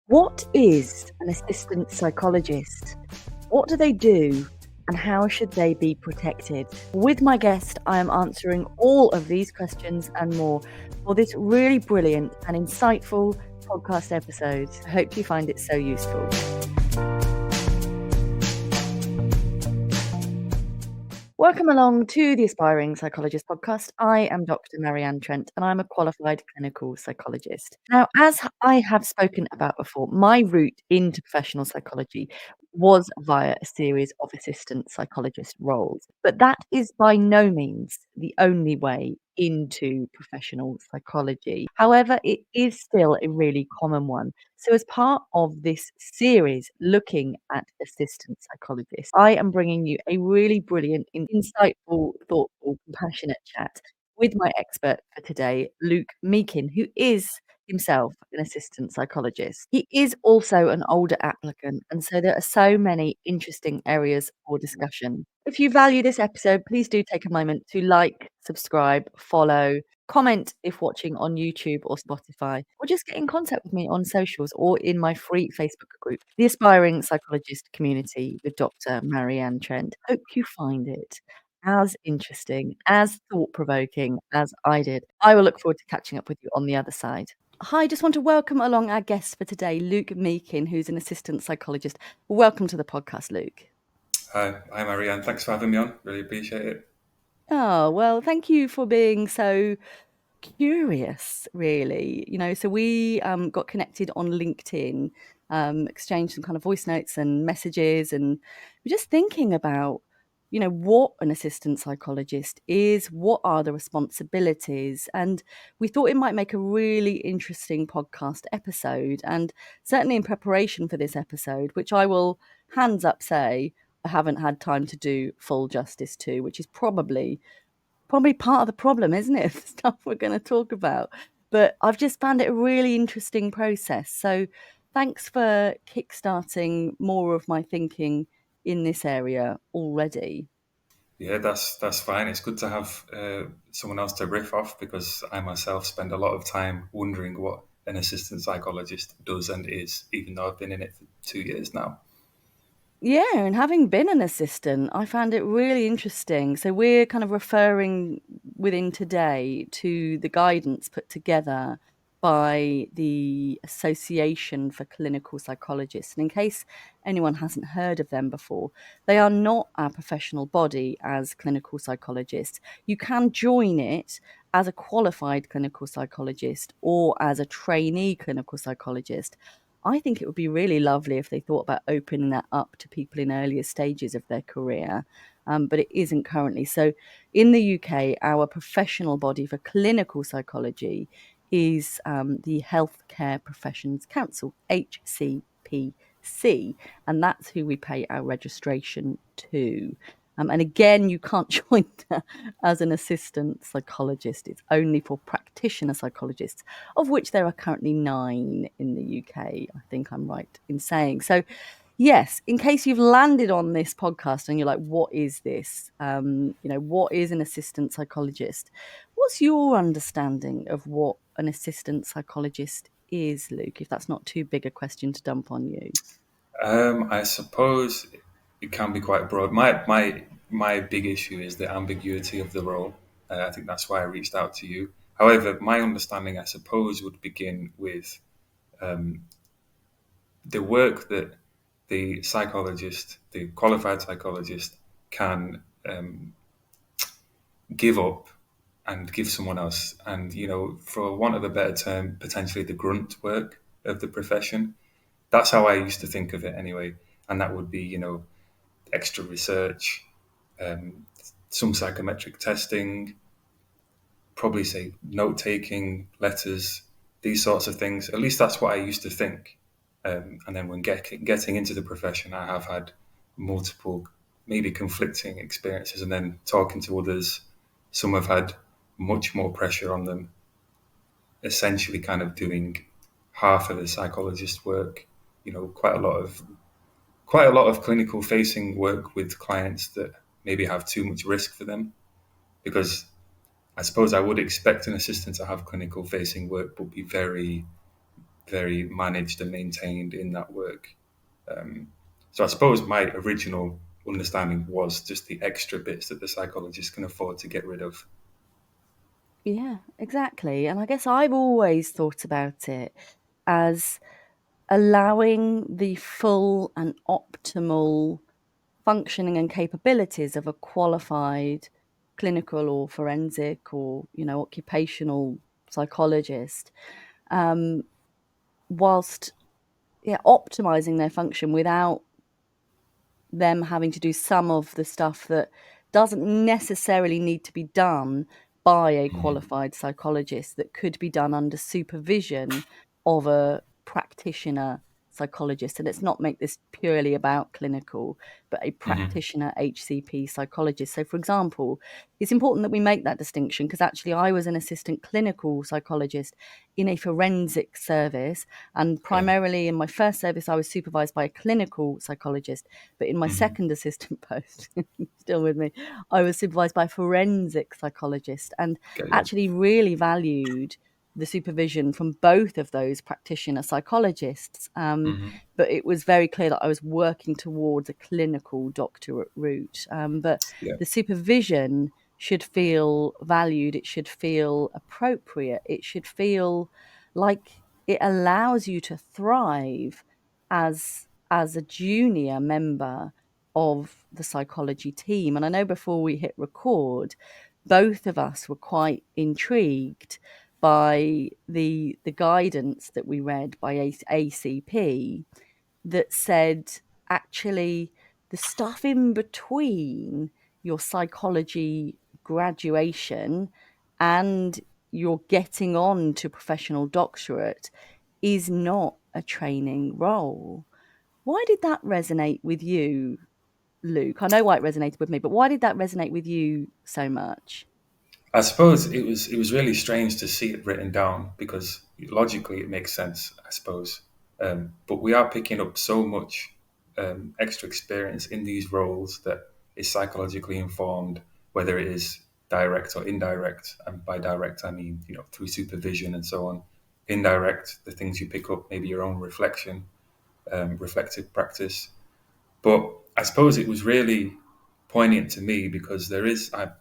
What is an assistant psychologist? What do they do? And how should they be protected? With my guest, I am answering all of these questions and more for this really brilliant and insightful podcast episode. I hope you find it so useful. Welcome along to the Aspiring Psychologist podcast. I am Dr. Marianne Trent and I'm a qualified clinical psychologist. Now, as I have spoken about before, my route into professional psychology was via a series of assistant psychologist roles, but that is by no means the only way into professional psychology. However, it is still a really common one. So, as part of this series looking at assistant psychologists, I am bringing you a really brilliant, insightful, thoughtful, compassionate chat with my expert for today, Luke Meakin, who is himself an assistant psychologist. He is also an older applicant, and so there are so many interesting areas for discussion. If you value this episode, please do take a moment to like, subscribe, follow, comment if watching on YouTube or Spotify, or just get in contact with me on socials or in my free Facebook group, the Aspiring Psychologist Community with Dr. Marianne Trent. Hope you find it as interesting, as thought-provoking as I did. I will look forward to catching up with you on the other side. Hi, just want to welcome along our guest for today, Luke Meakin, who's an assistant psychologist. Welcome to the podcast, Luke. Hi, Marianne. Thanks for having me on. Really appreciate it. Oh, well, thank you for being so curious, really. So we got connected on LinkedIn, exchanged some kind of voice notes and messages, and we're just thinking about, what an assistant psychologist is, what are the responsibilities, and we thought it might make a really interesting podcast episode. And certainly in preparation for this episode, which I will hands up say I haven't had time to do full justice to, which is probably part of the problem, isn't it? The stuff we're going to talk about. But I've just found it a really interesting process. So thanks for kickstarting more of my thinking in this area already. Yeah, that's fine. It's good to have someone else to riff off because I myself spend a lot of time wondering what an assistant psychologist does and is, even though I've been in it for 2 years now. Yeah, and having been an assistant, I found it really interesting. So we're kind of referring within today to the guidance put together by the Association for Clinical Psychologists. And in case anyone hasn't heard of them before, they are not our professional body as clinical psychologists. You can join it as a qualified clinical psychologist or as a trainee clinical psychologist. I think it would be really lovely if they thought about opening that up to people in earlier stages of their career, but it isn't currently. So in the UK, our professional body for clinical psychology is the Healthcare Professions Council, HCPC, and that's who we pay our registration to. And again, you can't join as an assistant psychologist. It's only for practitioner psychologists, of which there are currently 9 in the UK. I think I'm right in saying. So, yes, in case you've landed on this podcast and you're like, what is this? What is an assistant psychologist? What's your understanding of what an assistant psychologist is, Luke, if that's not too big a question to dump on you? I suppose it can be quite broad. My big issue is the ambiguity of the role. I think that's why I reached out to you. However, my understanding, I suppose, would begin with the work that the psychologist, the qualified psychologist, can give up and give someone else. And, for want of a better term, potentially the grunt work of the profession. That's how I used to think of it anyway. And that would be, extra research, some psychometric testing, probably say note taking, letters, these sorts of things. At least that's what I used to think. And then when getting into the profession, I have had multiple, maybe conflicting experiences. And then talking to others, some have had much more pressure on them, essentially kind of doing half of the psychologist work. Quite a lot of clinical facing work with clients that maybe have too much risk for them, because I suppose I would expect an assistant to have clinical facing work, but be very very managed and maintained in that work. So I suppose my original understanding was just the extra bits that the psychologist can afford to get rid of. Yeah, exactly. And I guess I've always thought about it as allowing the full and optimal functioning and capabilities of a qualified clinical or forensic or, occupational psychologist, whilst optimizing their function without them having to do some of the stuff that doesn't necessarily need to be done by a qualified psychologist, that could be done under supervision of a practitioner psychologist. And let's not make this purely about clinical, but a Mm-hmm. practitioner HCP psychologist. So, for example, it's important that we make that distinction, because actually I was an assistant clinical psychologist in a forensic service, and Yeah. primarily in my first service I was supervised by a clinical psychologist, but in my Mm-hmm. second assistant post, still with me, I was supervised by a forensic psychologist, and Get you. actually really valued the supervision from both of those practitioner psychologists. Mm-hmm. But it was very clear that I was working towards a clinical doctorate route. But Yeah. the supervision should feel valued, it should feel appropriate, it should feel like it allows you to thrive as a junior member of the psychology team. And I know before we hit record, both of us were quite intrigued by the guidance that we read by ACP, that said actually the stuff in between your psychology graduation and your getting on to professional doctorate is not a training role. Why did that resonate with you, Luke? I know why it resonated with me, but why did that resonate with you so much? I suppose it was really strange to see it written down because logically it makes sense, I suppose. But we are picking up so much extra experience in these roles that is psychologically informed, whether it is direct or indirect. And by direct, I mean through supervision and so on. Indirect, the things you pick up, maybe your own reflection, reflective practice. But I suppose it was really poignant to me because I'm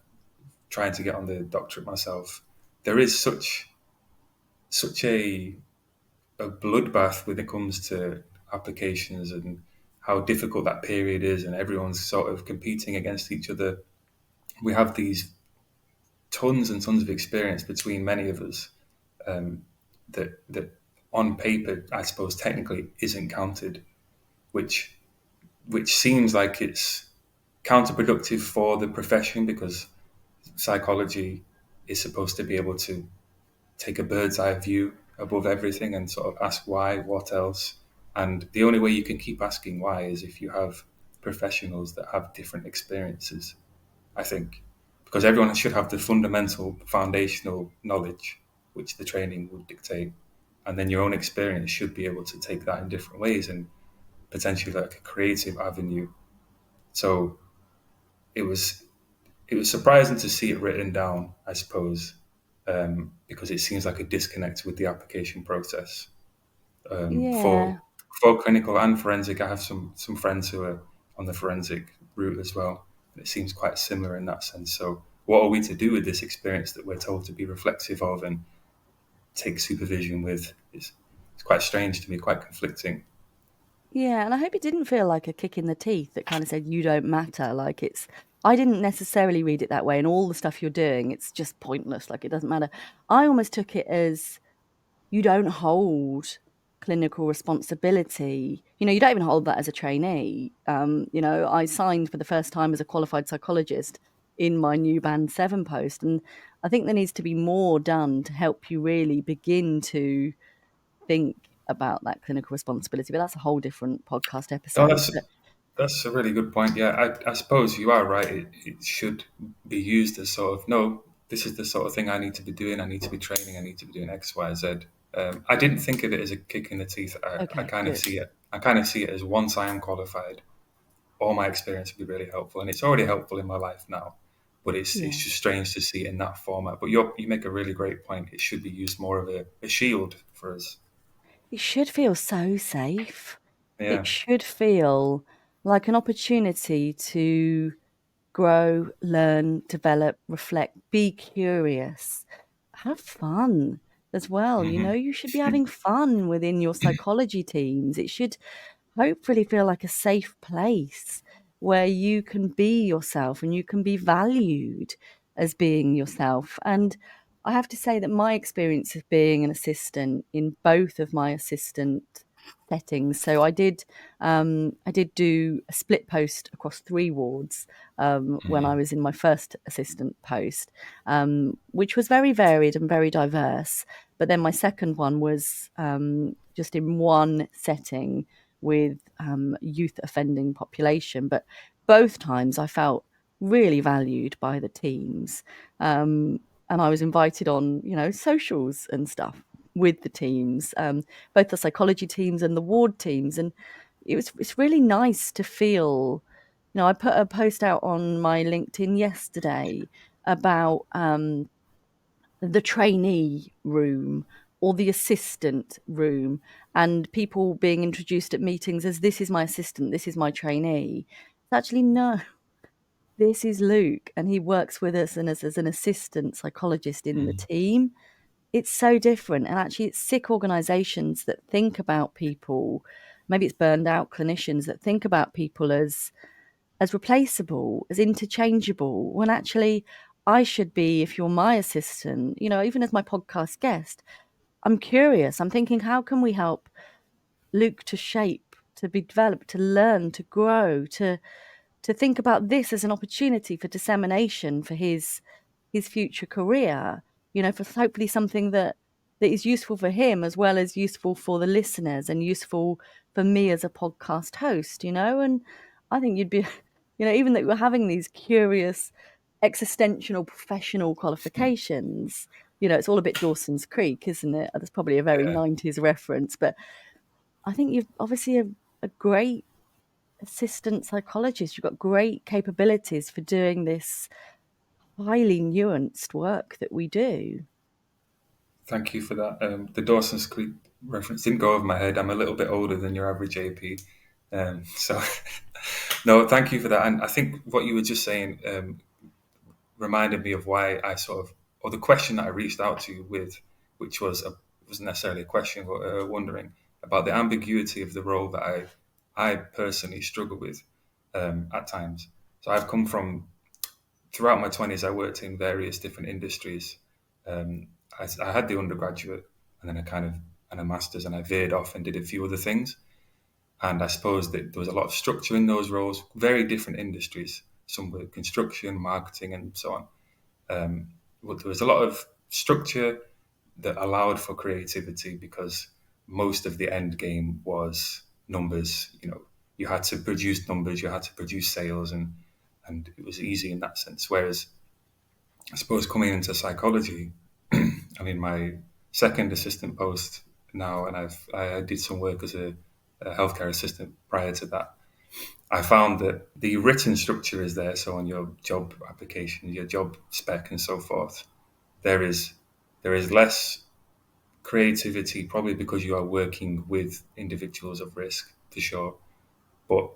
trying to get on the doctorate myself. There is such a bloodbath when it comes to applications and how difficult that period is, and everyone's sort of competing against each other. We have these tons and tons of experience between many of us, that on paper, I suppose technically isn't counted, which which seems like it's counterproductive for the profession because psychology is supposed to be able to take a bird's eye view above everything and sort of ask why, what else. And the only way you can keep asking why is if you have professionals that have different experiences, I think. Because everyone should have the fundamental foundational knowledge, which the training would dictate. And then your own experience should be able to take that in different ways and potentially like a creative avenue. So it was it was surprising to see it written down, I suppose, because it seems like a disconnect with the application process. For Yeah. clinical and forensic, I have some friends who are on the forensic route as well, and it seems quite similar in that sense. So, what are we to do with this experience that we're told to be reflexive of and take supervision with? It's quite strange to me, quite conflicting. Yeah, and I hope it didn't feel like a kick in the teeth that kind of said you don't matter. Like I didn't necessarily read it that way, and all the stuff you're doing, it's just pointless. Like it doesn't matter. I almost took it as you don't hold clinical responsibility. You don't even hold that as a trainee. I signed for the first time as a qualified psychologist in my new Band 7 post, and I think there needs to be more done to help you really begin to think about that clinical responsibility. But that's a whole different podcast No, episode. that's But that's a really good point. Yeah, I suppose you are right. It should be used as sort of no, this is the sort of thing I need to be doing. I need to be training. I need to be doing X, Y, Z. I didn't think of it as a kick in the teeth. I okay, kind of good. see it. I kind of see it as once I am qualified, all my experience will be really helpful, and it's already helpful in my life now. But it's Yeah. just strange to see it in that format. But you make a really great point. It should be used more of a shield for us. It should feel so safe. It Yeah. should feel like an opportunity to grow, learn, develop, reflect, be curious, have fun as well. You know, Hmm. you should be having fun within your psychology teams. It should hopefully feel like a safe place where you can be yourself and you can be valued as being yourself. And I have to say that my experience of being an assistant in both of my assistant settings. So I did do a split post across 3 wards when I was in my first assistant post, which was very varied and very diverse. But then my second one was just in one setting with youth offending population. But both times I felt really valued by the teams. And I was invited on, you know, socials and stuff with the teams, both the psychology teams and the ward teams. And it's really nice to feel, you know, I put a post out on my LinkedIn yesterday about the trainee room or the assistant room, and people being introduced at meetings as this is my assistant, this is my trainee. It's actually no, this is Luke, and he works with us and as an assistant psychologist in the team. It's so different. And actually, it's sick organizations that think about people, maybe it's burned out clinicians that think about people as replaceable, as interchangeable, when actually I should be, if you're my assistant, you know, even as my podcast guest, I'm curious. I'm thinking, how can we help Luke to shape, to be developed, to learn, to grow, to think about this as an opportunity for dissemination for his future career, you know, for hopefully something that is useful for him as well as useful for the listeners and useful for me as a podcast host, you know. And I think you'd be, you know, even that we're having these curious existential professional qualifications, you know, it's all a bit Dawson's Creek, isn't it? That's probably a very Yeah. 90s reference, but I think you've obviously a great assistant psychologist. You've got great capabilities for doing this highly nuanced work that we do. Thank you for that. The Dawson's Creek reference didn't go over my head. I'm a little bit older than your average AP. So, no, thank you for that. And I think what you were just saying reminded me of why I sort of, or the question that I reached out to you with, which wasn't necessarily a question, but wondering about the ambiguity of the role that I personally struggle with at times. So I've come from, throughout my 20s, I worked in various different industries. Um, I had the undergraduate and then and a master's, and I veered off and did a few other things. And I suppose that there was a lot of structure in those roles, very different industries. Some were construction, marketing, and so on. But there was a lot of structure that allowed for creativity because most of the end game was numbers. You know, you had to produce numbers, you had to produce sales, and it was easy in that sense. Whereas I suppose coming into psychology, I mean, my second assistant post now, and I did some work as a healthcare assistant prior to that. I found that the written structure is there. So on your job application, your job spec, and so forth, there is there is less creativity, probably because you are working with individuals of risk for sure. But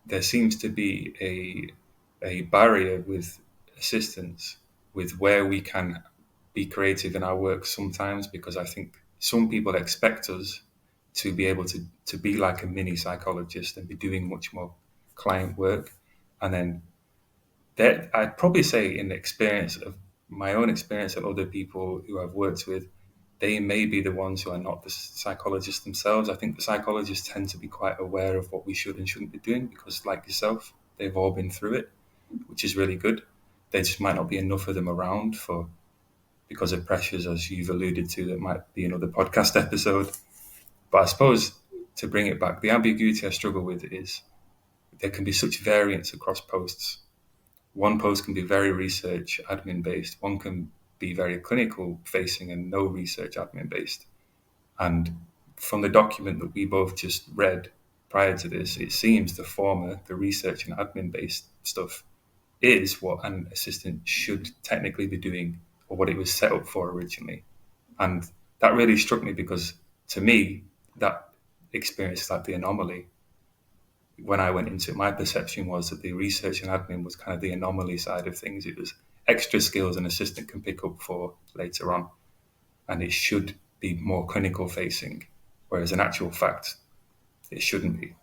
there seems to be a barrier with assistance with where we can be creative in our work sometimes, because I think some people expect us to be able to be like a mini psychologist and be doing much more client work. And then that, I'd probably say, in the experience of my own experience of other people who I've worked with, they may be the ones who are not the psychologists themselves. I think the psychologists tend to be quite aware of what we should and shouldn't be doing because, like yourself, they've all been through it, which is really good. There just might not be enough of them around for because of pressures, as you've alluded to. That might be another podcast episode. But I suppose to bring it back, the ambiguity I struggle with is there can be such variance across posts. One post can be very research admin based, one can be very clinical facing and no research admin based. And from the document that we both just read prior to this, it seems the former, the research and admin based stuff, is what an assistant should technically be doing or what it was set up for originally. And that really struck me because to me, that experience is like the anomaly. When I went into it, my perception was that the research and admin was kind of the anomaly side of things. It was extra skills an assistant can pick up for later on, and it should be more clinical facing, whereas in actual fact, it shouldn't be.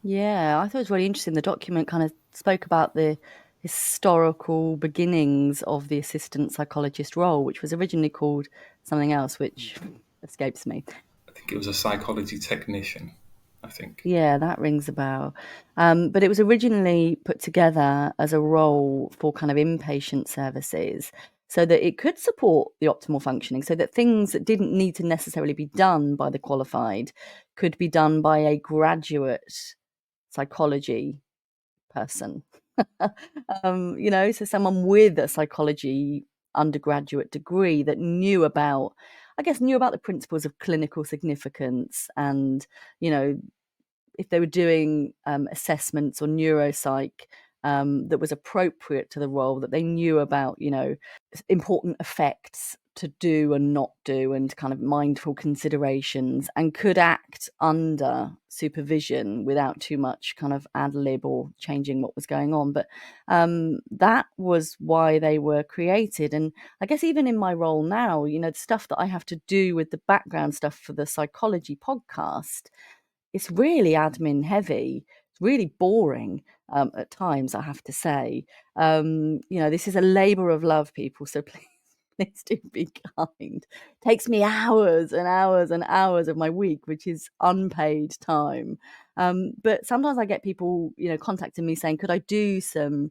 Yeah, I thought it was really interesting. The document kind of spoke about the historical beginnings of the assistant psychologist role, which was originally called something else, which escapes me. I think it was a psychology technician, I think. Yeah, that rings a bell. But it was originally put together as a role for kind of inpatient services so that it could support the optimal functioning, so that things that didn't need to necessarily be done by the qualified could be done by a graduate psychology person. So someone with a psychology undergraduate degree that knew about the principles of clinical significance, and if they were doing assessments or neuropsych that was appropriate to the role, that they knew about, important effects to do and not do, and kind of mindful considerations, and could act under supervision without too much kind of ad lib or changing what was going on. But that was why they were created. And I guess even in my role now, the stuff that I have to do with the background stuff for the psychology podcast, it's really admin heavy. It's really boring at times, I have to say. This is a labour of love, people, so please do be kind. Takes me hours and hours and hours of my week, which is unpaid time. But sometimes I get people, contacting me saying, could I do some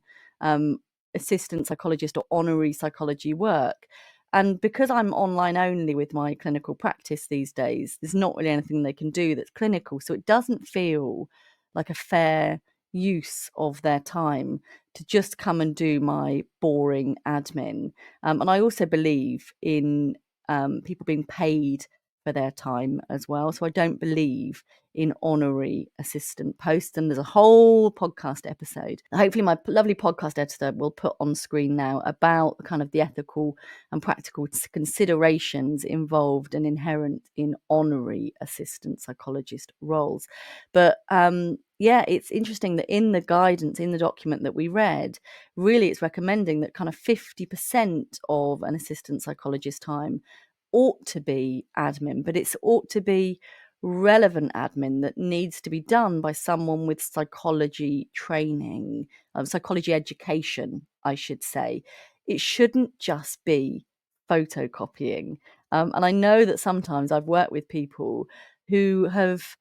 assistant psychologist or honorary psychology work? And because I'm online only with my clinical practice these days, there's not really anything they can do that's clinical. So it doesn't feel like a fair use of their time to just come and do my boring admin. And I also believe in people being paid for their time as well. So I don't believe in honorary assistant posts. And there's a whole podcast episode, hopefully my lovely podcast editor will put on screen now, about kind of the ethical and practical considerations involved and inherent in honorary assistant psychologist roles. But it's interesting that in the guidance, in the document that we read, really it's recommending that kind of 50% of an assistant psychologist time ought to be admin, but it's ought to be relevant admin that needs to be done by someone with psychology training, psychology education, I should say. It shouldn't just be photocopying. And I know that sometimes I've worked with people who have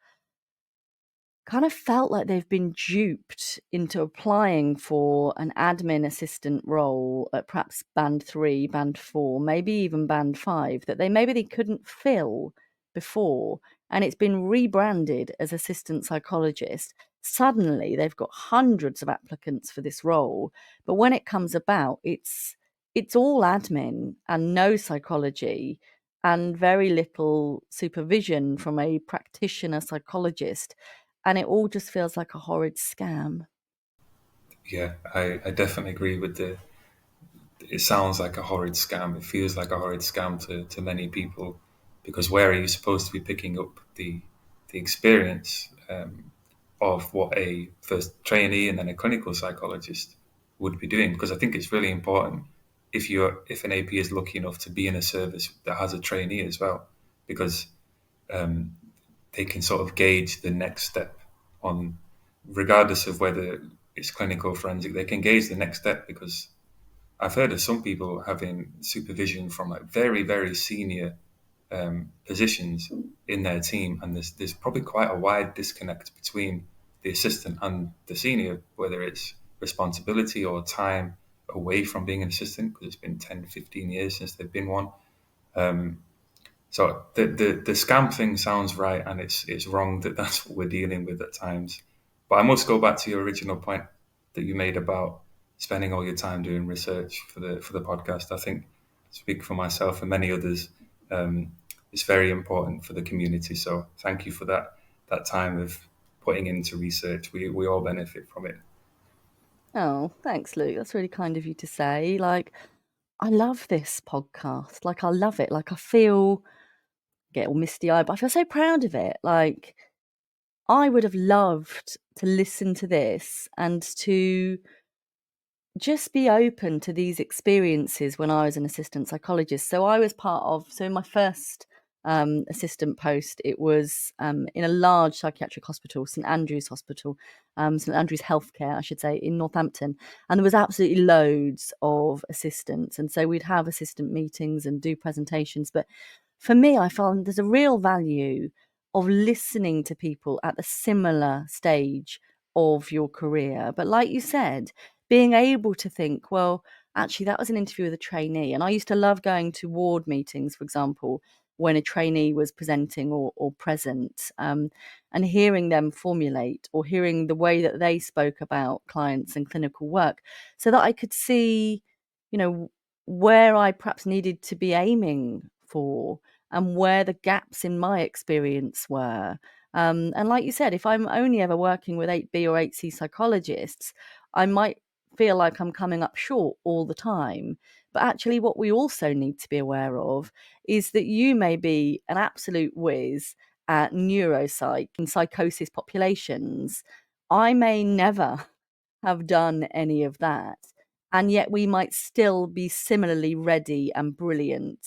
kind of felt like they've been duped into applying for an admin assistant role at perhaps band 3, band 4, maybe even band 5, that they couldn't fill before, and it's been rebranded as assistant psychologist. Suddenly they've got hundreds of applicants for this role, but when it comes about, it's all admin and no psychology and very little supervision from a practitioner psychologist, and it all just feels like a horrid scam. Yeah, I definitely agree with it sounds like a horrid scam. It feels like a horrid scam to many people, because where are you supposed to be picking up the experience of what a first trainee and then a clinical psychologist would be doing? Because I think it's really important if an AP is lucky enough to be in a service that has a trainee as well, because um, they can sort of gauge the next step on, regardless of whether it's clinical or forensic, they can gauge the next step. Because I've heard of some people having supervision from like very, very senior positions in their team, and there's probably quite a wide disconnect between the assistant and the senior, whether it's responsibility or time away from being an assistant, because it's been 10, 15 years since they've been one. So the scam thing sounds right, and it's wrong that that's what we're dealing with at times. But I must go back to your original point that you made about spending all your time doing research for the podcast. I think, speak for myself and many others, it's very important for the community. So thank you for that time of putting into research. We all benefit from it. Oh, thanks, Luke. That's really kind of you to say. Like, I love this podcast. Like, I love it. Like, I feel get all misty-eyed, but I feel so proud of it. Like, I would have loved to listen to this and to just be open to these experiences when I was an assistant psychologist. So I was so in my first assistant post, it was in a large psychiatric hospital, St Andrew's Hospital, St Andrew's Healthcare, I should say, in Northampton. And there was absolutely loads of assistants. And so we'd have assistant meetings and do presentations. But for me, I found there's a real value of listening to people at the similar stage of your career. But like you said, being able to think, well, actually, that was an interview with a trainee. And I used to love going to ward meetings, for example, when a trainee was presenting or present, and hearing them formulate or hearing the way that they spoke about clients and clinical work, so that I could see, where I perhaps needed to be aiming for and where the gaps in my experience were. And like you said, if I'm only ever working with 8B or 8C psychologists, I might feel like I'm coming up short all the time. But actually, what we also need to be aware of is that you may be an absolute whiz at neuropsych and psychosis populations. I may never have done any of that. And yet we might still be similarly ready and brilliant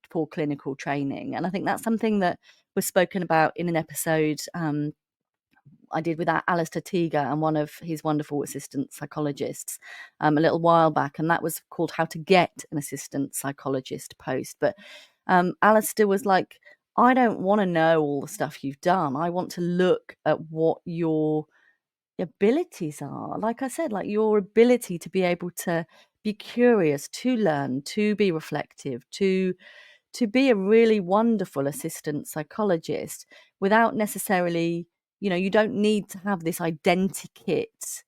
for clinical training. And I think that's something that was spoken about in an episode I did with Alistair Teager and one of his wonderful assistant psychologists a little while back, and that was called How to Get an Assistant Psychologist Post. But Alistair was like, I don't want to know all the stuff you've done. I want to look at what your abilities are. Like I said, like your ability to be able to be curious, to learn, to be reflective, to be a really wonderful assistant psychologist without necessarily, you don't need to have this identikit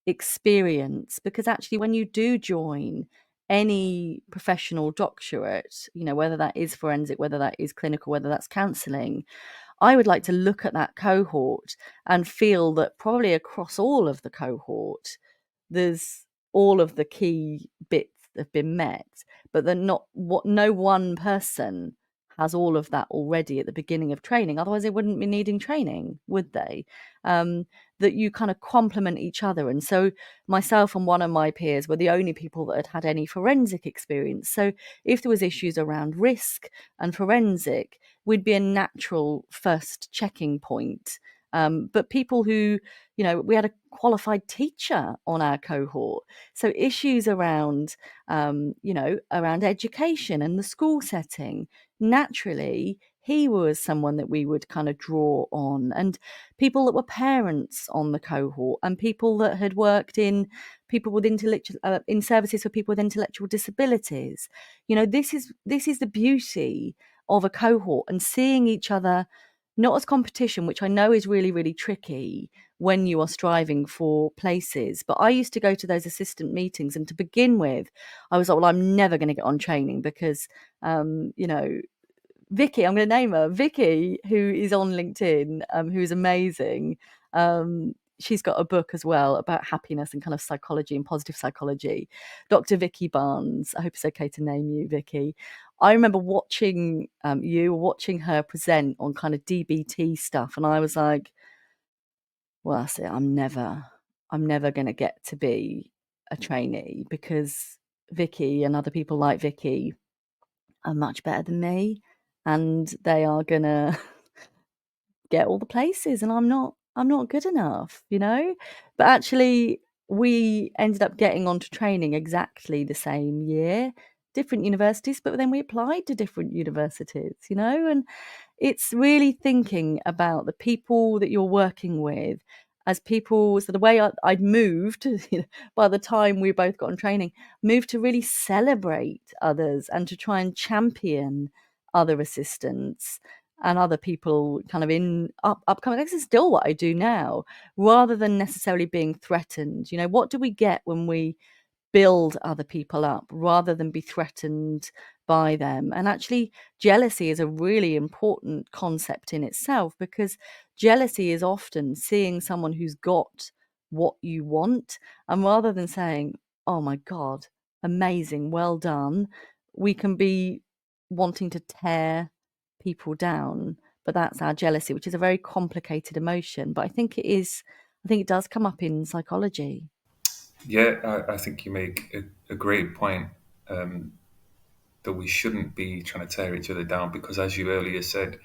experience, because actually when you do join any professional doctorate, whether that is forensic, whether that is clinical, whether that's counselling, I would like to look at that cohort and feel that probably across all of the cohort, there's all of the key bits have been met, but that no one person has all of that already at the beginning of training. Otherwise, they wouldn't be needing training, would they? That you kind of complement each other. And so myself and one of my peers were the only people that had any forensic experience. So if there was issues around risk and forensic, we'd be a natural first checking point. But people who, we had a qualified teacher on our cohort. So issues around, around education and the school setting, naturally, he was someone that we would kind of draw on, and people that were parents on the cohort, and people that had worked in in services for people with intellectual disabilities. This is the beauty of a cohort, and seeing each other not as competition, which I know is really, really tricky when you are striving for places. But I used to go to those assistant meetings, and to begin with, I was like, well, I'm never going to get on training because, Vicky, I'm going to name her, Vicky, who is on LinkedIn, who's amazing. She's got a book as well about happiness and kind of psychology and positive psychology. Dr. Vicky Barnes, I hope it's okay to name you, Vicky. I remember watching watching her present on kind of DBT stuff, and I was like, well, that's it. I'm never going to get to be a trainee, because Vicky and other people like Vicky are much better than me, and they are going to get all the places, and I'm not good enough, But actually, we ended up getting onto training exactly the same year, different universities, but then we applied to different universities, and it's really thinking about the people that you're working with as people. So the way I'd moved, by the time we both got on training, moved to really celebrate others and to try and champion other assistants and other people kind of in upcoming. This is still what I do now, rather than necessarily being threatened. What do we get when we build other people up rather than be threatened by them? And actually, jealousy is a really important concept in itself, because jealousy is often seeing someone who's got what you want, and rather than saying, oh my God, amazing, well done, we can be wanting to tear people down, but that's our jealousy, which is a very complicated emotion. But I think it does come up in psychology. Yeah, I think you make a great point, that we shouldn't be trying to tear each other down because, as you earlier said,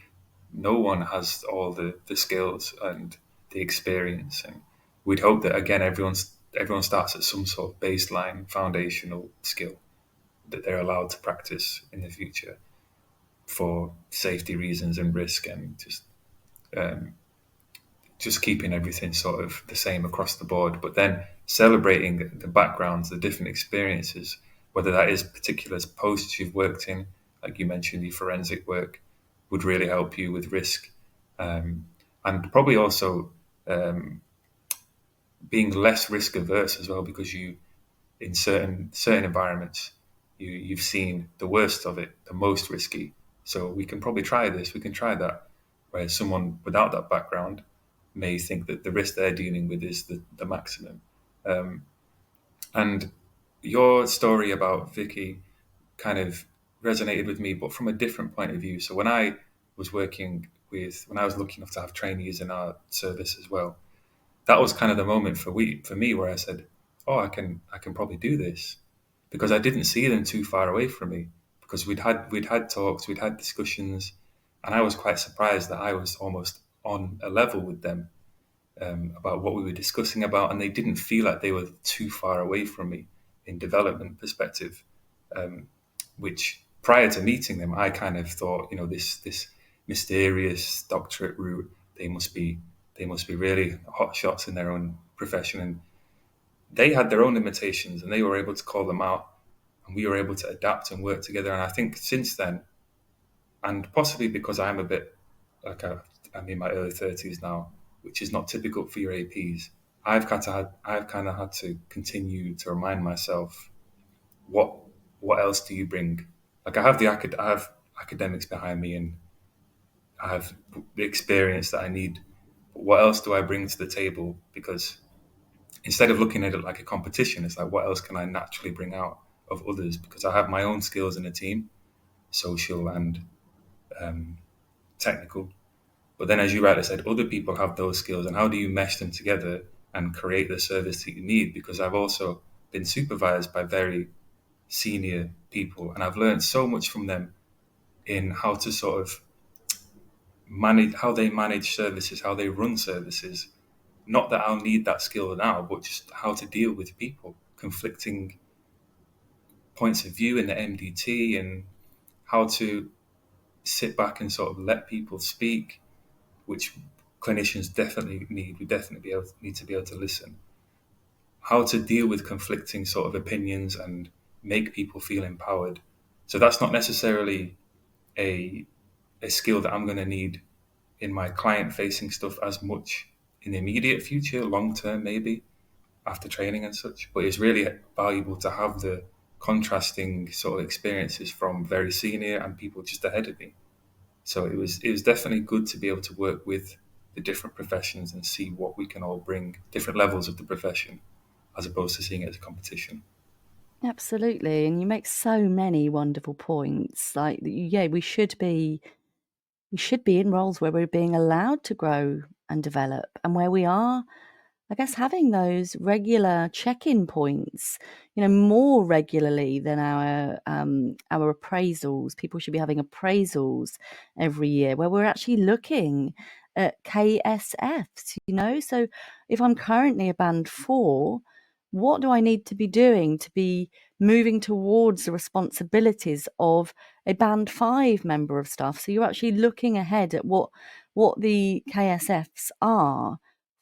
no one has all the skills and the experience. And we'd hope that, again, everyone starts at some sort of baseline foundational skill that they're allowed to practice in the future for safety reasons and risk, and um, just keeping everything sort of the same across the board, but then celebrating the backgrounds, the different experiences, whether that is particular posts you've worked in, like you mentioned, the forensic work would really help you with risk, um, and probably also um, being less risk averse as well, because you, in certain environments, you've seen the worst of it, the most risky. So we can probably try this, we can try that. Whereas someone without that background may think that the risk they're dealing with is the maximum. Um, and your story about Vicky kind of resonated with me, but from a different point of view. So when I was lucky enough to have trainees in our service as well, that was kind of the moment for me where I said, "Oh, I can probably do this," because I didn't see them too far away from me. Because we'd had talks, we'd had discussions, and I was quite surprised that I was almost on a level with them, about what we were discussing about, and they didn't feel like they were too far away from me in development perspective. Um, which prior to meeting them, I kind of thought, this mysterious doctorate route, they must be they must be really hot shots in their own profession, and they had their own limitations, and they were able to call them out, and we were able to adapt and work together. And I think since then, and possibly because I'm a bit like I'm in my early 30s now, which is not typical for your APs. I've kind of had to continue to remind myself, what what else do you bring? Like I have academics behind me, and I have the experience that I need. But what else do I bring to the table? Because instead of looking at it like a competition, it's like, what else can I naturally bring out of others? Because I have my own skills in a team, social and um, technical. But then, as you rightly said, other people have those skills, and how do you mesh them together and create the service that you need? Because I've also been supervised by very senior people, and I've learned so much from them in how to sort of manage, how they manage services, how they run services. Not that I'll need that skill now, but just how to deal with people, conflicting points of view in the MDT, and how to sit back and sort of let people speak, which clinicians definitely need. We definitely need to be able to listen. How to deal with conflicting sort of opinions and make people feel empowered. So that's not necessarily a a skill that I'm going to need in my client facing stuff as much in the immediate future, long term maybe after training and such. But it's really valuable to have the contrasting sort of experiences from very senior and people just ahead of me. So it was definitely good to be able to work with the different professions and see what we can all bring, different levels of the profession, as opposed to seeing it as a competition. Absolutely. And you make so many wonderful points. Like, yeah, we should be in roles where we're being allowed to grow and develop, and where we are, I guess, having those regular check-in points, more regularly than our appraisals. People should be having appraisals every year where we're actually looking at KSFs. So if I'm currently a band 4, what do I need to be doing to be moving towards the responsibilities of a band 5 member of staff? So you're actually looking ahead at what the KSFs are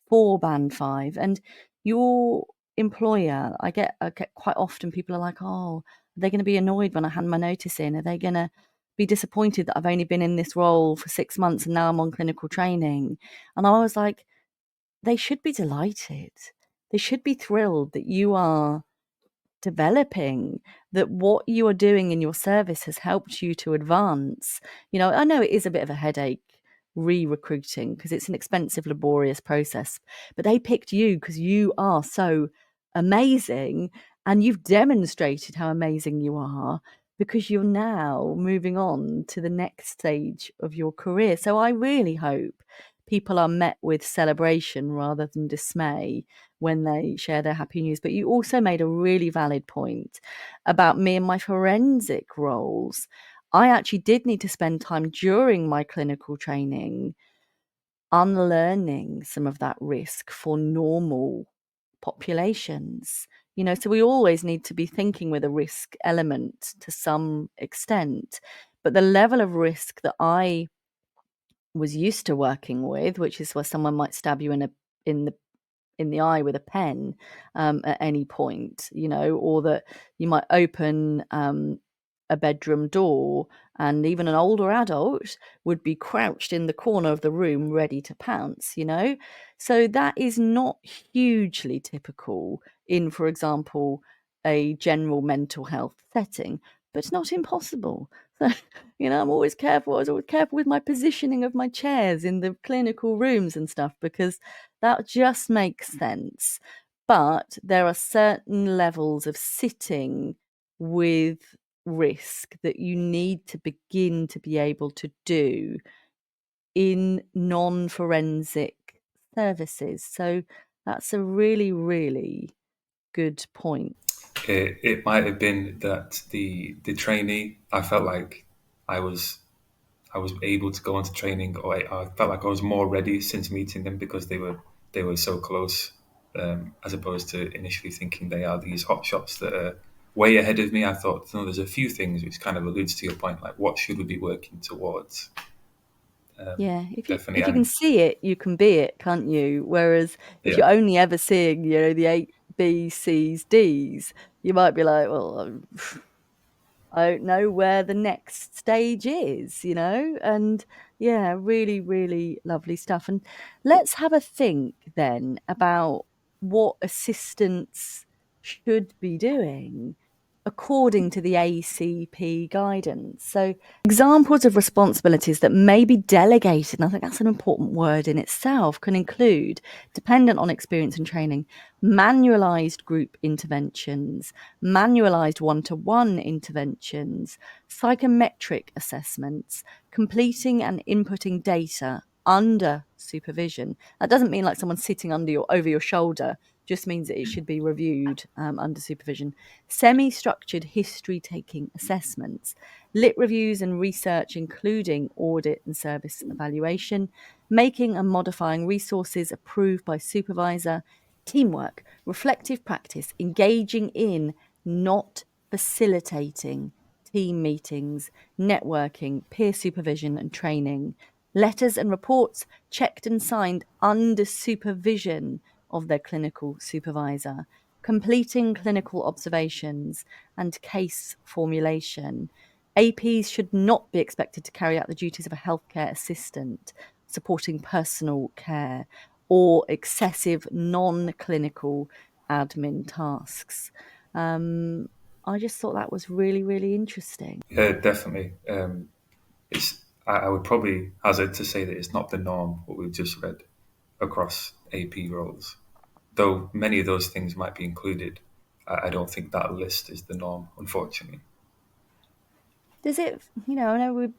for band 5, and your employer, I get quite often, people are like, oh, are they going to be annoyed when I hand my notice in? Are they going to be disappointed that I've only been in this role for 6 months and now I'm on clinical training? And I was like, they should be delighted. They should be thrilled that you are developing, that what you are doing in your service has helped you to advance. I know it is a bit of a headache re-recruiting because it's an expensive, laborious process, but they picked you because you are so amazing, and you've demonstrated how amazing you are. because you're now moving on to the next stage of your career. So I really hope people are met with celebration rather than dismay when they share their happy news. But you also made a really valid point about me and my forensic roles. I actually did need to spend time during my clinical training unlearning some of that risk for normal populations. So we always need to be thinking with a risk element to some extent. But the level of risk that I was used to working with, which is where someone might stab you in the eye with a pen at any point, or that you might open a bedroom door and even an older adult would be crouched in the corner of the room ready to pounce. So that is not hugely typical in, for example, a general mental health setting, but it's not impossible. So, I'm always careful. I was always careful with my positioning of my chairs in the clinical rooms and stuff, because that just makes sense. But there are certain levels of sitting with risk that you need to begin to be able to do in non-forensic services. So that's a really, really good point. It might have been that the trainee, I felt like I was I was able to go into training, or I felt like I was more ready since meeting them because they were so close, as opposed to initially thinking they are these hot shots that are way ahead of me. I thought, no, there's a few things which kind of alludes to your point, like what should we be working towards? Yeah, Definitely, if you can and see it, you can be it, can't you? Whereas if yeah, you're only ever seeing, the eight B, C's, D's, you might be like, well, I don't know where the next stage is, and yeah, really, really lovely stuff. And let's have a think then about what assistants should be doing according to the ACP guidance. So, examples of responsibilities that may be delegated, and I think that's an important word in itself, can include, dependent on experience and training, manualized group interventions, manualized one-to-one interventions, psychometric assessments, completing and inputting data under supervision. That doesn't mean like someone sitting over your shoulder, just means that it should be reviewed under supervision. Semi-structured history-taking assessments, lit reviews and research, including audit and service evaluation, making and modifying resources approved by supervisor, teamwork, reflective practice, engaging in, not facilitating, team meetings, networking, peer supervision and training, letters and reports checked and signed under supervision of their clinical supervisor, completing clinical observations and case formulation. APs should not be expected to carry out the duties of a healthcare assistant, supporting personal care or excessive non-clinical admin tasks. I just thought that was really, really interesting. yeah, definitely. I would probably hazard to say that it's not the norm what we've just read across AP roles. Though many of those things might be included, I don't think that list is the norm, unfortunately. Does it, I know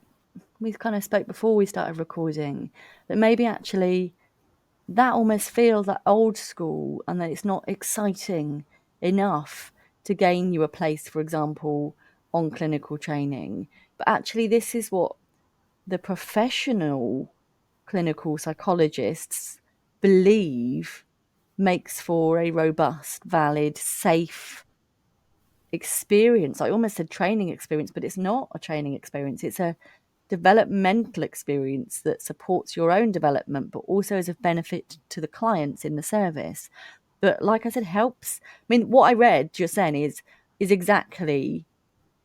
we kind of spoke before we started recording, but maybe actually that almost feels like old school and that it's not exciting enough to gain you a place, for example, on clinical training. But actually, this is what the professional clinical psychologists believe makes for a robust, valid, safe experience. I almost said training experience, but it's not a training experience. It's a developmental experience that supports your own development, but also is of benefit to the clients in the service. But like I said, helps. I mean, what I read just then is exactly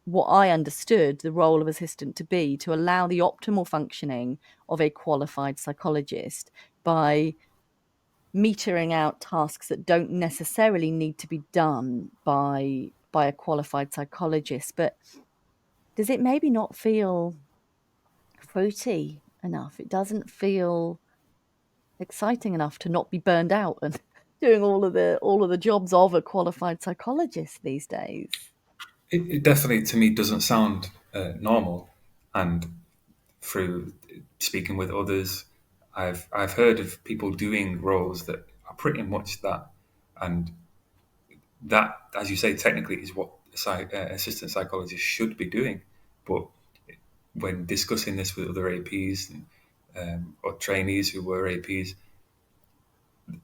what I understood the role of assistant to be, to allow the optimal functioning of a qualified psychologist by metering out tasks that don't necessarily need to be done by a qualified psychologist. But does it maybe not feel fruity enough? It doesn't feel exciting enough to not be burned out and doing all of the jobs of a qualified psychologist these days. It definitely, to me, doesn't sound normal. And through speaking with others, I've heard of people doing roles that are pretty much that, and that, as you say, technically is what assistant psychologists should be doing. But when discussing this with other APs or trainees who were APs,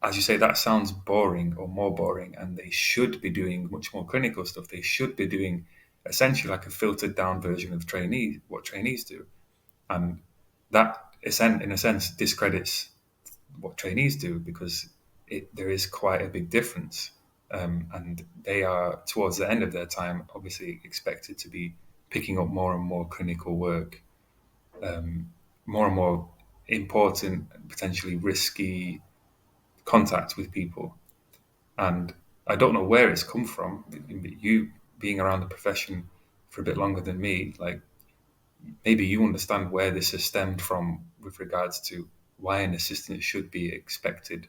as you say, that sounds boring or more boring, and they should be doing much more clinical stuff. They should be doing essentially like a filtered down version of what trainees do, and that in a sense discredits what trainees do because there is quite a big difference, and they are towards the end of their time obviously expected to be picking up more and more clinical work, more and more important, potentially risky contact with people. And I don't know where it's come from. You being around the profession for a bit longer than me, like maybe you understand where this has stemmed from with regards to why an assistant should be expected,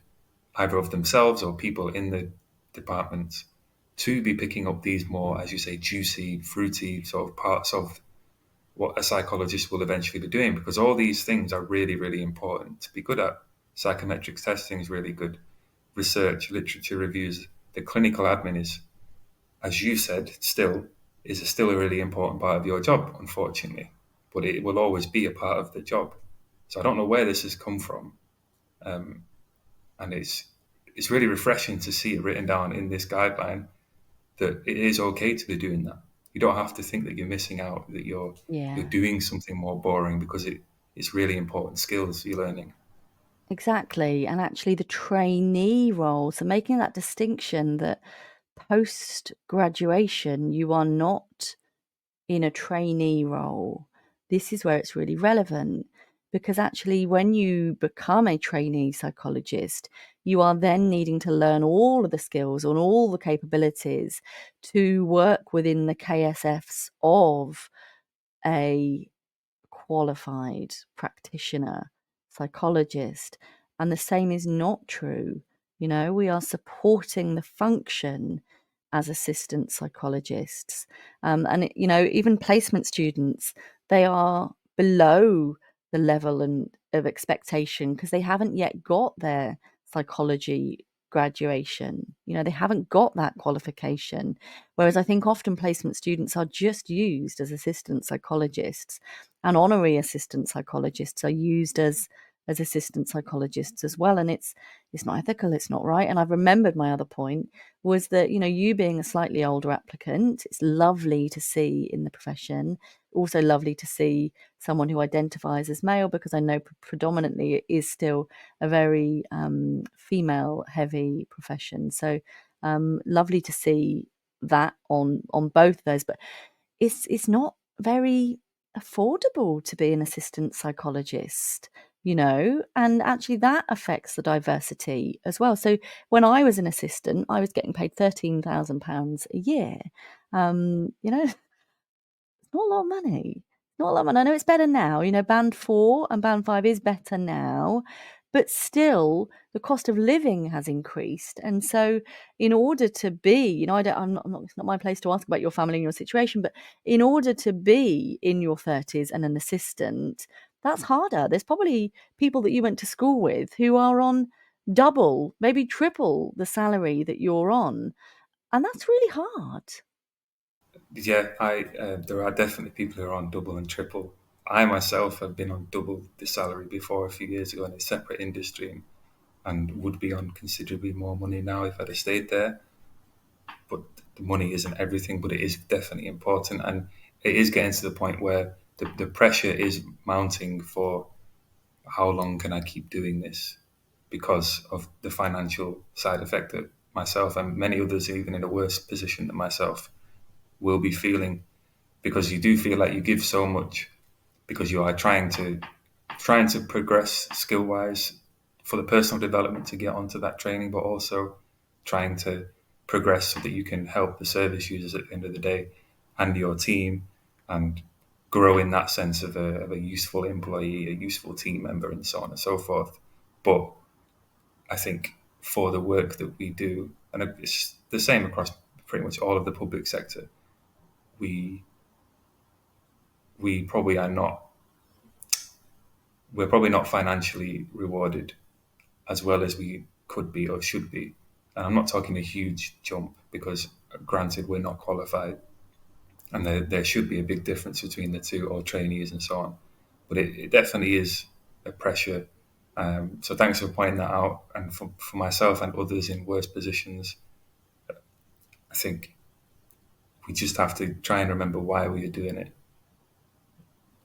either of themselves or people in the department, to be picking up these more, as you say, juicy, fruity sort of parts of what a psychologist will eventually be doing, because all these things are really, really important to be good at. Psychometrics testing is really good. Research, literature reviews, the clinical admin is, as you said, still a really important part of your job, unfortunately. But it will always be a part of the job. So I don't know where this has come from, um, and it's really refreshing to see it written down in this guideline that it is okay to be doing that. You don't have to think that you're missing out, that you're Yeah. doing something more boring, because it's really important skills you're learning. Exactly, and actually the trainee role, so making that distinction that post-graduation, you are not in a trainee role. This is where it's really relevant because actually when you become a trainee psychologist, you are then needing to learn all of the skills and all the capabilities to work within the KSFs of a qualified practitioner, psychologist. And the same is not true. You know, we are supporting the function as assistant psychologists. Even placement students, they are below the level of expectation because they haven't yet got their psychology graduation. They haven't got that qualification. Whereas I think often placement students are just used as assistant psychologists, and honorary assistant psychologists are used as assistant psychologists as well. And it's not ethical, it's not right. And I've remembered my other point was that, you being a slightly older applicant, it's lovely to see in the profession, also lovely to see someone who identifies as male, because I know predominantly it is still a very female heavy profession. So lovely to see that on both of those. But it's not very affordable to be an assistant psychologist, and actually that affects the diversity as well. So when I was an assistant, I was getting paid £13,000 a year. It's not a lot of money. Not a lot of money. I know it's better now. Band 4 and Band 5 is better now, but still the cost of living has increased. And so in order to be, it's not my place to ask about your family and your situation, but in order to be in your 30s and an assistant, that's harder. There's probably people that you went to school with who are on double, maybe triple the salary that you're on. And that's really hard. Yeah, I there are definitely people who are on double and triple. I myself have been on double the salary before a few years ago in a separate industry, and would be on considerably more money now if I'd have stayed there. But the money isn't everything, but it is definitely important, and it is getting to the point where the pressure is mounting for how long can I keep doing this, because of the financial side effect that myself and many others, even in a worse position than myself, will be feeling, because you do feel like you give so much, because you are trying to progress skill wise for the personal development to get onto that training, but also trying to progress so that you can help the service users at the end of the day and your team, and grow in that sense of a useful employee, a useful team member, and so on and so forth. But I think for the work that we do, and it's the same across pretty much all of the public sector, we we probably are not we're probably not financially rewarded as well as we could be or should be. And I'm not talking a huge jump because, granted, we're not qualified, and there should be a big difference between the two, or trainees and so on. But it definitely is a pressure. So thanks for pointing that out. And for myself and others in worse positions, I think we just have to try and remember why we are doing it.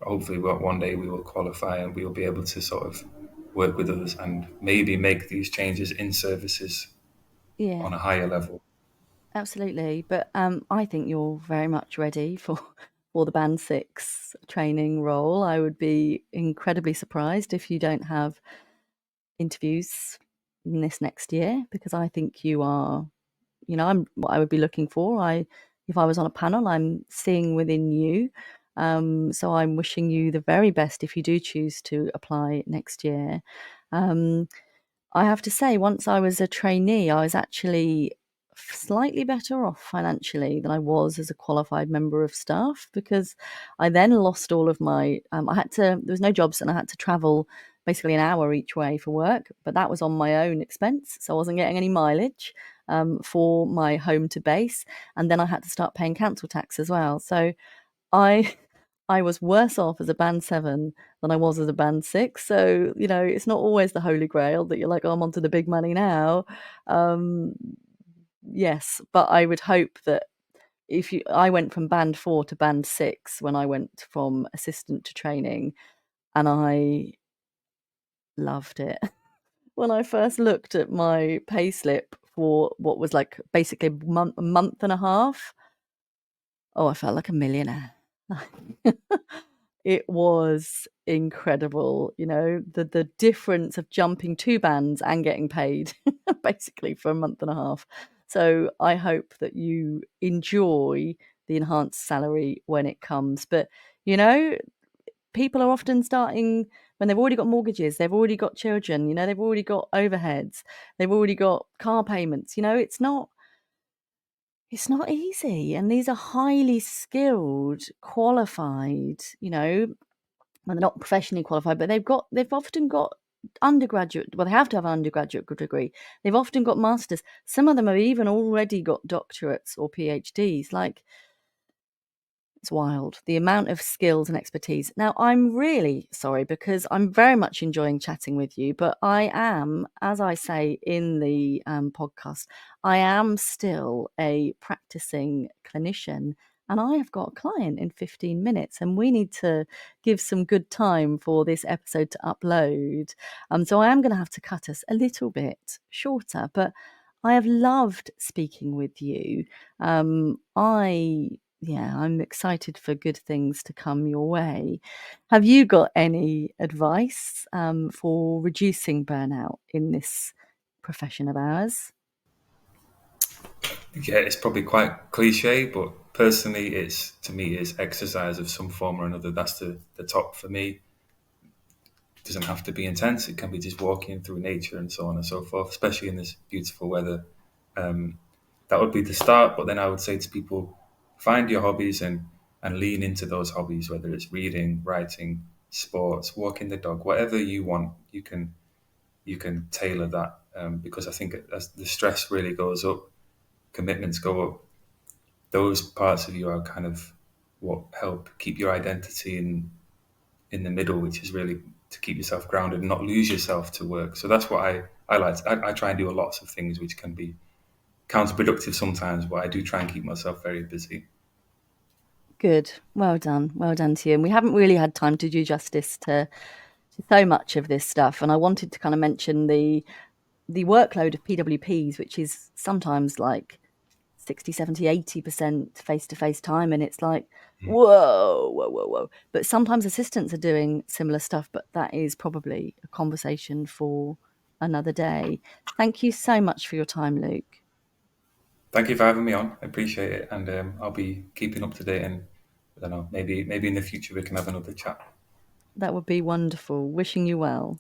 Hopefully, one day we will qualify and we will be able to sort of work with others and maybe make these changes in services Yeah, on a higher level. absolutely. But I think you're very much ready for the Band 6 training role. I would be incredibly surprised if you don't have interviews in this next year, because I think you are, I'm what I would be looking for. If I was on a panel, I'm seeing within you. So I'm wishing you the very best if you do choose to apply next year. Um, I have to say, once I was a trainee, I was actually slightly better off financially than I was as a qualified member of staff, because I then lost all of my, there was no jobs and I had to travel basically an hour each way for work, but that was on my own expense. So I wasn't getting any mileage for my home to base. And then I had to start paying council tax as well. So I I was worse off as a band 7 than I was as a band 6. So, it's not always the holy grail that you're like, "Oh, I'm on to the big money now." Um, yes, but I would hope that I went from band 4 to band 6 when I went from assistant to training, and I loved it. When I first looked at my payslip for what was like basically a month and a half, oh, I felt like a millionaire. It was incredible, the difference of jumping 2 bands and getting paid basically for a month and a half. So I hope that you enjoy the enhanced salary when it comes. But, you know, people are often starting when they've already got mortgages, they've already got children, they've already got overheads, they've already got car payments. It's not easy, and these are highly skilled, qualified, well, they're not professionally qualified, but they've often got undergraduate, well, they have to have an undergraduate degree. They've often got masters. Some of them have even already got doctorates or PhDs. Like, it's wild, the amount of skills and expertise. Now, I'm really sorry because I'm very much enjoying chatting with you, but I am, as I say in the podcast, I am still a practicing clinician, and I have got a client in 15 minutes, and we need to give some good time for this episode to upload. So I am going to have to cut us a little bit shorter, but I have loved speaking with you. I'm excited for good things to come your way. Have you got any advice for reducing burnout in this profession of ours? Yeah, it's probably quite cliche, but personally, to me, it's exercise of some form or another. That's the top for me. It doesn't have to be intense. It can be just walking through nature and so on and so forth, especially in this beautiful weather. Um, that would be the start. But then I would say to people, find your hobbies and lean into those hobbies, whether it's reading, writing, sports, walking the dog, whatever you want, you can tailor that, because I think as the stress really goes up, commitments go up, those parts of you are kind of what help keep your identity in the middle, which is really to keep yourself grounded and not lose yourself to work. So that's what I like. I try and do lots of things which can be counterproductive sometimes, but I do try and keep myself very busy. Good. Well done. Well done to you. And we haven't really had time to do justice to so much of this stuff. And I wanted to kind of mention the workload of PWPs, which is sometimes like 60, 70, 80% face-to-face time. And it's like, Mm. whoa, whoa, whoa, whoa. But sometimes assistants are doing similar stuff, but that is probably a conversation for another day. Thank you so much for your time, Luke. Thank you for having me on. I appreciate it, and I'll be keeping up to date. And I don't know, maybe in the future we can have another chat. That would be wonderful. Wishing you well.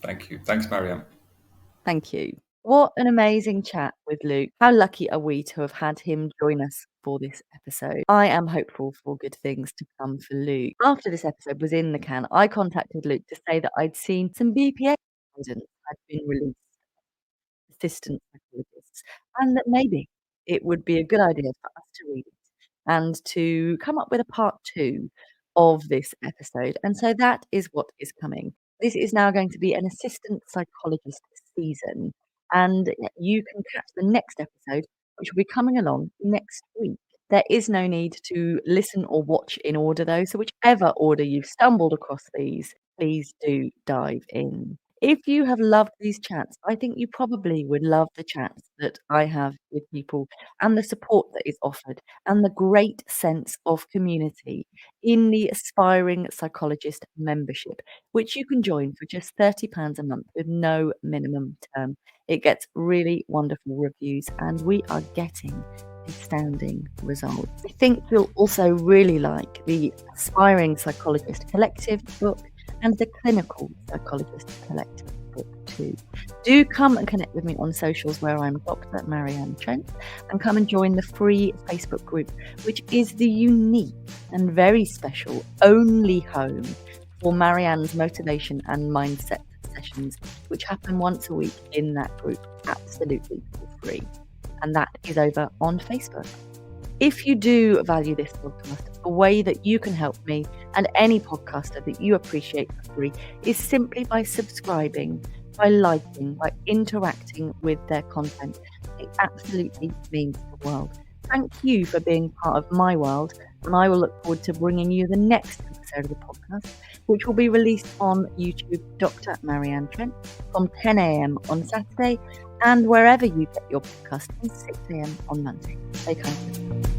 Thank you. Thanks, Marianne. Thank you. What an amazing chat with Luke. How lucky are we to have had him join us for this episode? I am hopeful for good things to come for Luke. After this episode was in the can, I contacted Luke to say that I'd seen some BPA evidence had been released, assistant psychologists, and that maybe it would be a good idea for us to read it and to come up with a part 2 of this episode. And so that is what is coming. This is now going to be an assistant psychologist season, and you can catch the next episode, which will be coming along next week. There is no need to listen or watch in order, though, so whichever order you've stumbled across these, please do dive in. If you have loved these chats, I think you probably would love the chats that I have with people and the support that is offered and the great sense of community in the Aspiring Psychologist membership, which you can join for just £30 a month with no minimum term. It gets really wonderful reviews, and we are getting astounding results. I think you'll also really like the Aspiring Psychologist Collective book and the Clinical Psychologist Collective book too. Do come and connect with me on socials, where I'm Dr. Marianne Trent, and come and join the free Facebook group, which is the unique and very special only home for Marianne's motivation and mindset sessions, which happen once a week in that group, absolutely for free. And that is over on Facebook. If you do value this podcast, a way that you can help me and any podcaster that you appreciate for free is simply by subscribing, by liking, by interacting with their content. It absolutely means the world. Thank you for being part of my world, and I will look forward to bringing you the next episode of the podcast, which will be released on YouTube, Dr. Marianne Trent, from 10 a.m. on Saturday, and wherever you get your podcast from 6 a.m. on Monday. Stay kind.